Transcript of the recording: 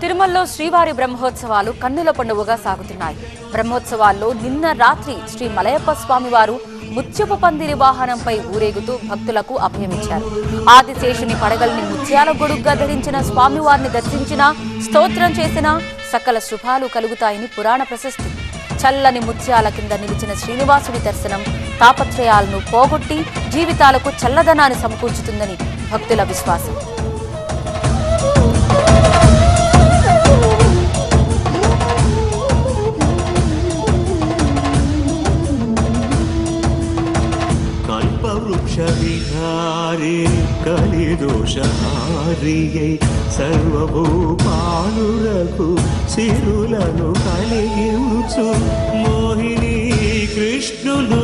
తిరుమలలో శ్రీవారి బ్రహ్మోత్సవాలు కన్నుల పండువగా సాగుతున్నాయి. బ్రహ్మోత్సవాల్లో నిన్న రాత్రి శ్రీ మలయప్ప స్వామివారు ముత్యపు పందిరి వాహనంపై ఊరేగుతూ భక్తులకు అభయమిచ్చారు. ఆదిశేషుని పడగల్ని ముత్యాల గొడుగ్గా ధరించిన స్వామివారిని దర్శించిన స్తోత్రం చేసిన సకల శుభాలు కలుగుతాయని పురాణ ప్రశస్తి. చల్లని ముత్యాల కింద నిలిచిన శ్రీనివాసుడి దర్శనం తాపత్రయాలను పోగొట్టి జీవితాలకు చల్లదనాన్ని సమకూర్చుతుందని భక్తుల విశ్వాసం. వృక్షవిహారే కలిదోషహారియై సర్వభూపాలులకు సిరులను కలిగించు మోహిని కృష్ణులు